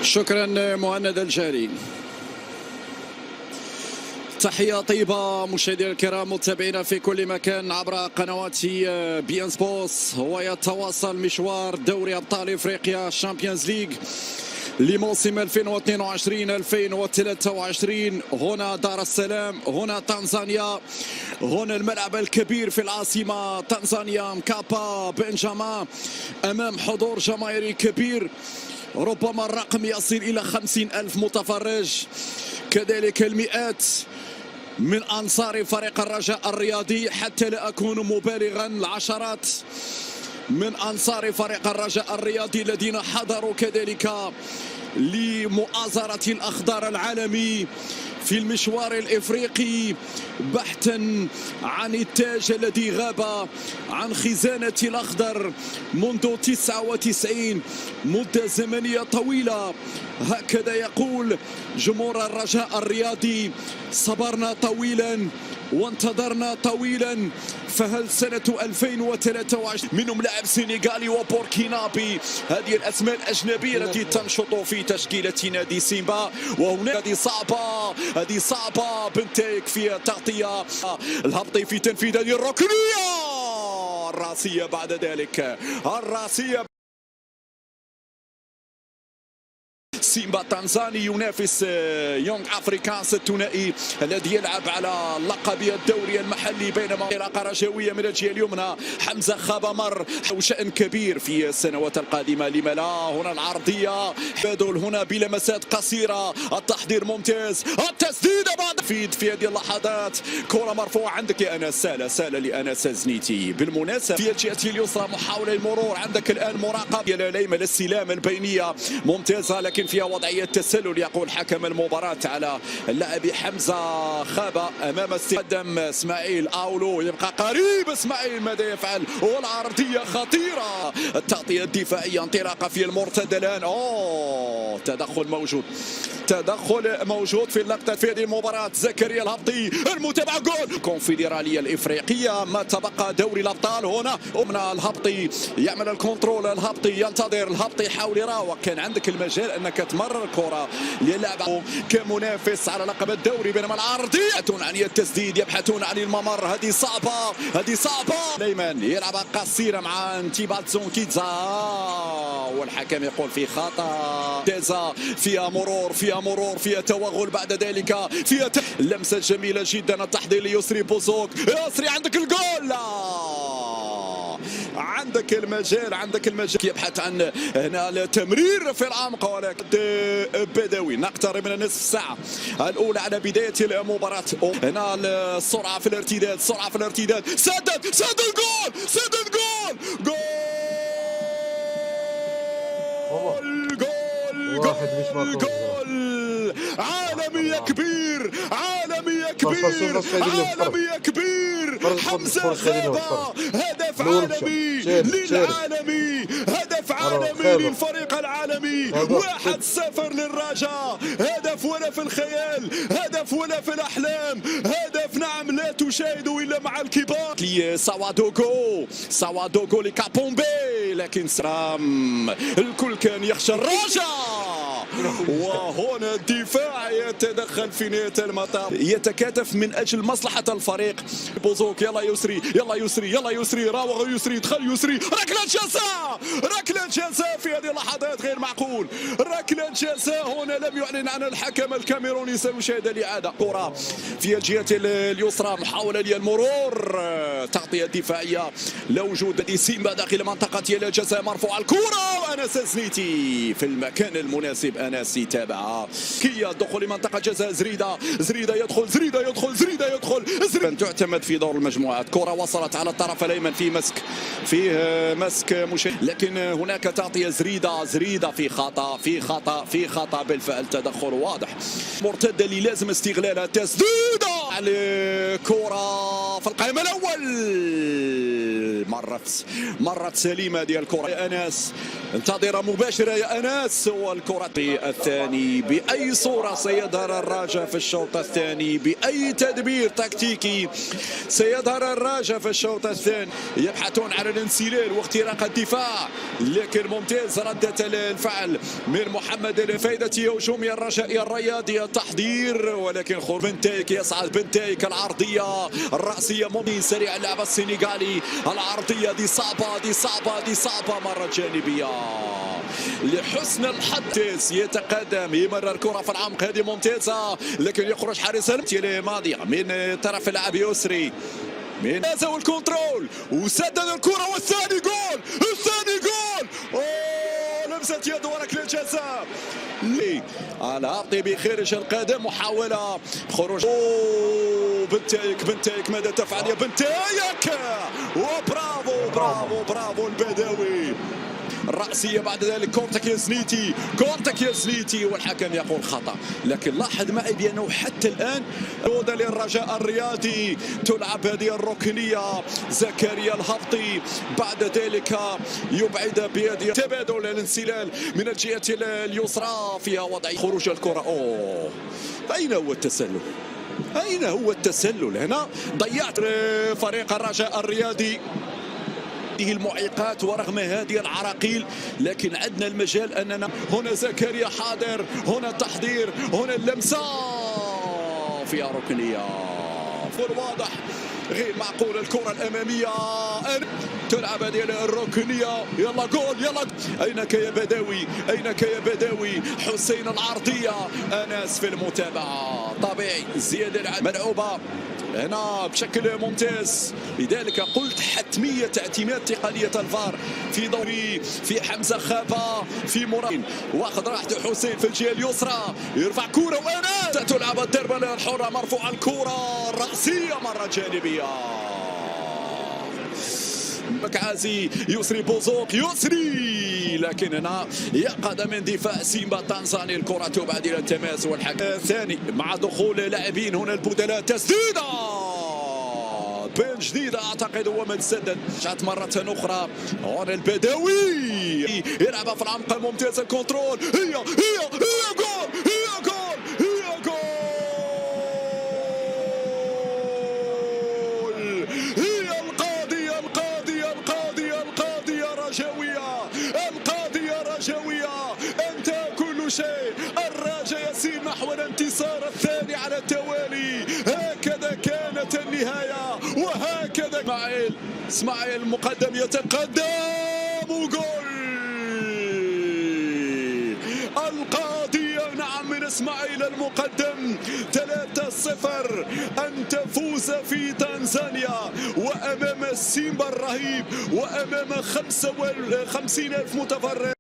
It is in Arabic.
شكرا مهند الجاري. تحية طيبة مشاهدينا الكرام متابعينا في كل مكان عبر قنوات بي ان سبورتس. ويتواصل مشوار دوري ابطال افريقيا الشامبيونز ليج لموسم 2022-2023. هنا دار السلام، هنا تنزانيا، هنا الملعب الكبير في العاصمة تنزانيا مكابا بنجاما، أمام حضور جماهيري كبير، ربما الرقم يصل إلى 50,000 متفرج، كذلك المئات من أنصار فريق الرجاء الرياضي، حتى لا أكون مبالغا، العشرات من أنصار فريق الرجاء الرياضي الذين حضروا كذلك لمؤازرة الأخضر العالمي في المشوار الإفريقي، بحثا عن التاج الذي غاب عن خزانة الأخضر منذ 99، مدة زمنية طويلة. هكذا يقول جمهور الرجاء الرياضي: صبرنا طويلا وانتظرنا طويلا، فهل سنة 2023 منهم لاعب سنغالي وبوركينابي، هذه الأسماء الأجنبية التي تنشط في تشكيلة نادي سيمبا. وهنا هذه صعبة بنتيك في تغطية الهبطي في تنفيذ هذه الركنية الراسية، بعد ذلك الراسية. سيمبا تنزاني ينافس يونغ افريكانس الثنائي الذي يلعب على لقب الدوري المحلي، بينما علاقه رجاويه من الجهه اليمنى حمزه خابمر وشأن كبير في السنوات القادمه. لما لا؟ هنا العرضيه بدل هنا بلمسات قصيره، التحضير ممتاز، التسديده بعد في هذه اللحظات، كره مرفوعه عندك يا انس، سهله لانس زنيتي. بالمناسبه في الجهه اليسرى محاوله المرور، عندك الان مراقبه الايمن، الاستلام البينيه ممتازه، لكن فيها وضعية تسلل، يقول حكم المباراة على اللاعب حمزة خابة أمام قدم اسماعيل أولو، يبقى قريب اسماعيل ماذا يفعل، والعرضية خطيرة، التغطية الدفاعية، انطلاقة في المرتدى الآن. تدخل موجود في اللقطة في هذه المباراة. زكريا الهبطي، المتابعة، جول الكونفدرالية الإفريقية، ما تبقى دوري الأبطال. هنا الهبطي يعمل الكنترول، الهبطي ينتظر، الهبطي يحاول يراوغ، كان عندك المجال أنك تمرر الكرة للعب كمنافس على لقب الدوري، بينما العرضية يبحثون عن التسديد، يبحثون عن الممر، هذه صعبة. ليمان يلعب قصيرة مع انتيباتسون كيتزا، والحكم يقول في خطأ، فيها مرور، فيها توغل، بعد ذلك فيها لمسة جميلة جدا، التحضير ليسري بوزوك، يسري عندك الجول، عندك المجال، يبحث عن هنا التمرير في العمق، ولكن بدوي. نقترب من النصف ساعة الأولى على بداية المباراة. هنا السرعة في الارتداد، سدد جول عالمي كبير، حمزة خابة، هدف عالمي للعالمي، هدف عالمي للفريق العالمي، 1-0 للرجاء، هدف ولا في الخيال، هدف ولا في الأحلام، هدف نعم لا تشاهد إلا مع الكبار. سوادوغو لكابومبي، لكن سرام الكل كان يخشى الرجاء، وهنا الدفاع يتدخل في نهاية المطاف، يتكاتف من أجل مصلحة الفريق. بوزوك، يلا يسري، راوغ يسري، دخل يسري، ركلة جزاء في هذه اللحظات، غير معقول، ركلة جزاء هنا لم يعلن عن الحكم الكاميروني، سنشاهد الإعادة. كرة في الجهة اليسرى، محاولة للمرور، تغطية دفاعية، لا وجود لدي سيمبا داخل منطقة الجزاء، مرفوع الكرة، وأنس زنيتي في المكان المناسب، أنس يتابعها، كي دخول لمنطقة جزاء، زريدة يدخل، تعتمد في دور المجموعات. كرة وصلت على الطرف الأيمن، فيه مسك لكن هناك تغطية، زريدة في خطأ بالفعل، تدخل واضح، مرتدة اللي لازم استغلالها، تسديدة على الكرة في القائم الأول، مرت سليمة هذه الكرة. يا أنس انتظر مباشرة يا أنس، والكرة الثاني. بأي صورة سيظهر الرجاء في الشوط الثاني؟ بأي تدبير تكتيكي سيظهر الرجاء في الشوط الثاني؟ يبحثون عن الانسلال واختراق الدفاع، لكن ممتاز ردة الفعل من محمد الفايدة هجومي الرجاء الرياضي. التحضير ولكن خروج بنتايك، يصعد بنتايك العرضية الرأسية ممتاز سريع اللاعب السنغالي. العرضية دي صعبة دي صعبة دي صعبة مرة جانبية لحسن الحظ. يتقدم يمرر كرة في العمق، هذه ممتازة لكن يخرج حارس الماضية من طرف اللاعب يسري من نازل الكنترول وسدد الكرة والثاني جول. الثاني جول، لمسة يد وركلة الجزاء الهابطي بخارج القدم. محاولة خروج بنتايك ماذا تفعل يا بنتايك؟ وبرافو برافو برافو البدوي. الرأسية بعد ذلك كورتك يا زنيتي والحكم يقول خطأ. لكن لاحظ معي بأنه حتى الآن عودة للرجاء الرياضي تلعب هذه الركنية. زكريا الهبطي بعد ذلك يبعد بيده تبادل الانسلال من الجهة اليسرى فيها وضع خروج الكرة. أين هو التسلل؟ أين هو التسلل هنا؟ ضيعت فريق الرجاء الرياضي هذه المعيقات ورغم هذه العراقيل، لكن عندنا المجال أننا هنا زكريا حاضر، هنا التحضير، هنا اللمسة فيها ركنية. واضح غير معقول الكرة الأمامية تلعب هذه الركنية. يلا جول يلا. أينك يا بدوي؟ أينك يا بدوي؟ حسين العرضية، أنس في المتابعة طبيعي. زيادة ملعوبة هنا بشكل ممتاز، لذلك قلت حتمية اعتماد تقنية الفار في دوري في حمزة خابة في مراد. واخذ راحته حسين في الجهة اليسرى، يرفع كرة وأنس تلعب الضربة الحرة مرفوعة الكرة الرأسية مرة جانبية. مكعازي يسري بوزوك يسري، لكن هنا يقظ من دفاع سيمبا التنزاني. الكرة تبعد إلى التماس والحكم الثاني مع دخول لاعبين هنا البدلاء. تسديدة بين جديدة أعتقد هو من سدد. شات مرة أخرى هنا البدوي يلعبها في العمق ممتاز. الكنترول هي جول هي جول هي جول. رجاوية أنت كل شيء. الرجاء يسير نحو الانتصار الثاني على التوالي. هكذا كانت النهاية وهكذا اسماعيل المقدم يتقدم وجول القاضية. نعم من اسماعيل المقدم 3-0 أن تفوز في تنزانيا وأمام سيمبا الرهيب وأمام 55,000 متفرج.